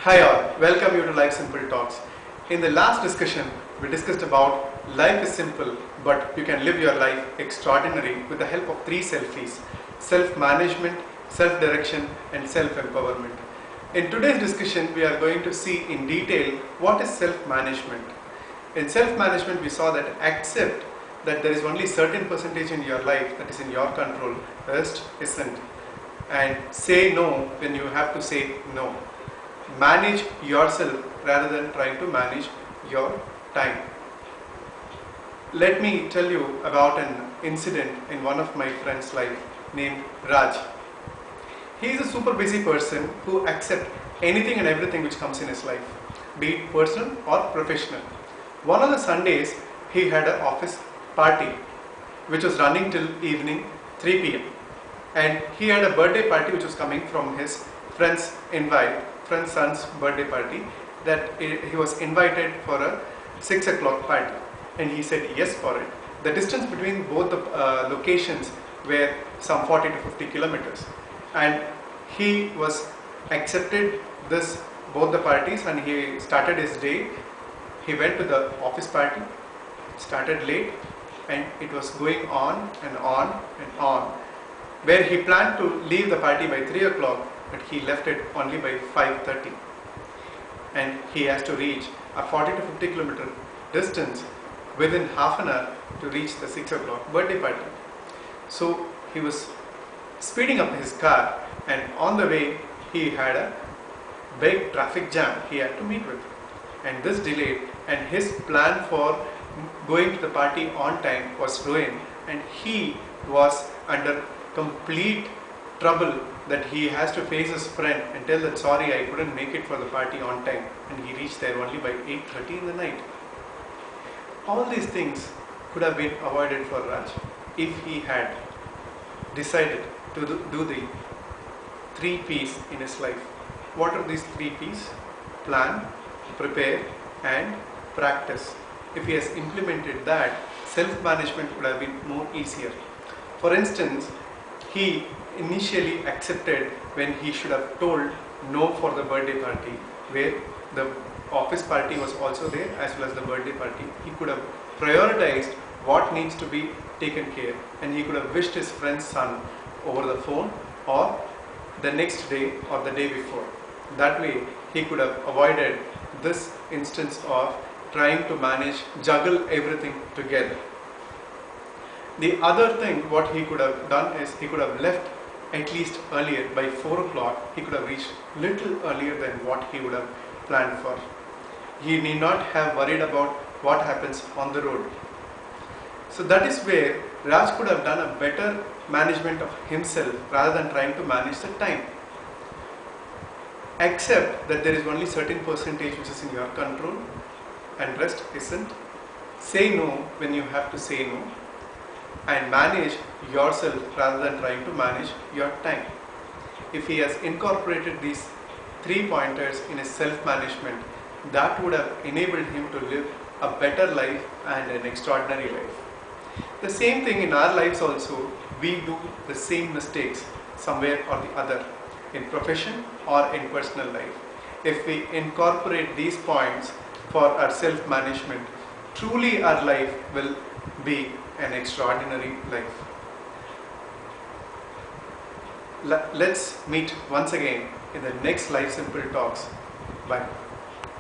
Hi all, welcome you to Life Simple Talks. In the last discussion, we discussed about life is simple, but you can live your life extraordinary with the help of three selfies: self-management, self-direction, and self-empowerment. In today's discussion, we are going to see in detail what is self-management. In self-management, we saw that accept that there is only certain percentage in your life that is in your control, rest isn't. And say no when you have to say no. Manage yourself rather than trying to manage your time. Let me tell you about an incident in one of my friend's life named Raj. He is a super busy person who accepts anything and everything which comes in his life, be it personal or professional. One of the Sundays, he had an office party which was running till evening 3 p.m. And he had a birthday party which was coming from his friend's son's birthday party, that he was invited for a 6 o'clock party, and he said yes for it. The distance between both the locations were some 40 to 50 kilometers, and he was accepted both the parties, and he started his day. He went to the office party, started late, and it was going on and on and on, where he planned to leave the party by 3 o'clock, but he left it only by 5:30, and he has to reach a 40 to 50 kilometer distance within half an hour to reach the 6 o'clock birthday party. So he was speeding up his car, and on the way he had a big traffic jam he had to meet with, and this delayed, and his plan for going to the party on time was ruined, and he was under complete trouble that he has to face his friend and tell that sorry, I couldn't make it for the party on time, and he reached there only by 8:30 in the night. All these things could have been avoided for Raj if he had decided to do the 3 P's in his life. What are these 3 P's? Plan, prepare, and practice. If he has implemented that, self-management would have been more easier. For instance, he initially accepted when he should have told no for the birthday party, where the office party was also there as well as the birthday party. He could have prioritized what needs to be taken care, and he could have wished his friend's son over the phone or the next day or the day before. That way he could have avoided this instance of trying to juggle everything together. The other thing what he could have done is he could have left at least earlier. By 4 o'clock he could have reached little earlier than what he would have planned for. He need not have worried about what happens on the road. So that is where Raj could have done a better management of himself rather than trying to manage the time. Accept that there is only certain percentage which is in your control and rest isn't. Say no when you have to say no, and manage yourself rather than trying to manage your time. If he has incorporated these 3 pointers in his self-management, that would have enabled him to live a better life and an extraordinary life. The same thing in our lives also. We do the same mistakes somewhere or the other, in profession or in personal life. If we incorporate these points for our self-management, truly our life will be an extraordinary life. Let's meet once again in the next Life Simple Talks. Bye.